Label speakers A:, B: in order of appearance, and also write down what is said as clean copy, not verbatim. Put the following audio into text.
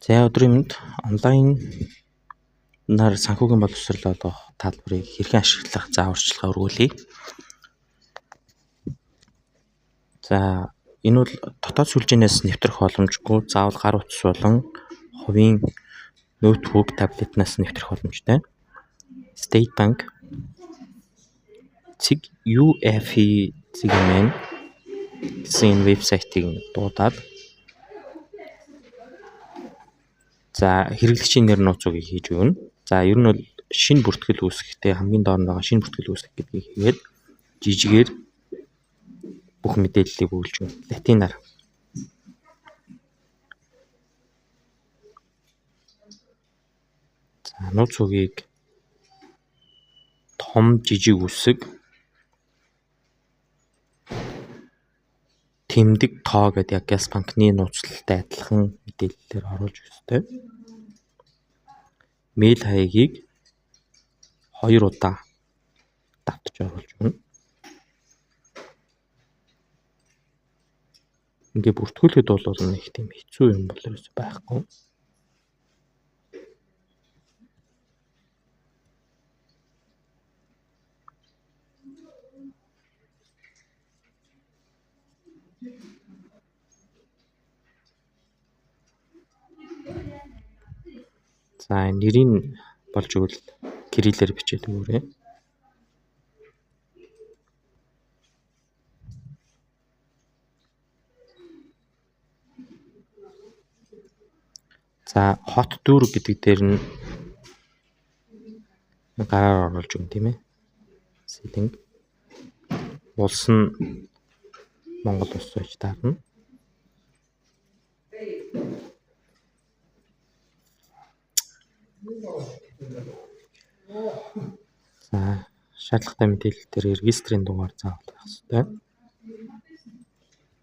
A: За өдрийн мэнд онлайнаар санхүүгийн боловсрол олгох талбарыг хэрхэн ашиглах зааварчилгаа өргүүлье. За энэ бол дотоод сүлжээнээс нэвтрэх боломжгүй, заавал гар утас болон хувийн ноутбук, таблетнаас нэвтрэх боломжтой. State Bank UEFI гэсэн вебсайтыг дуудаад за хэрэглэгчийн нэр нууцыг хийж өгнө. За ер нь бол шинэ бүртгэл үүсгэхдээ хамгийн доор нь байгаа шинэ бүртгэл үүсгэх гэдгийг хийгээд жижигээр бүх мэдээллийг өгүүлж өгнө. Латинаар. За нууц үгийг том жижиг үсэг тэмдэг тоо гэдэг яг Gas банкны нууцлалтай адилхан мэдээллээр оруулж өгсөй. Мэйл хаягийг 2 удаа давтаж оруулж өгнө. Ингээ бүртгүүлэхэд бол нэг тийм хэцүү юм бол ерөөсөй байхгүй. За нэрийг болж өгвөл кириллээр бичээд өгөөрэй. За хот дүүр гэдэг дээр нь гараар оруулж өгнө тийм ээ. Setting. Улс нь Монгол улс байж таарна. За шаардлагатай мэдээлэл дээр регистрийн дугаар заавал байх хэрэгтэй.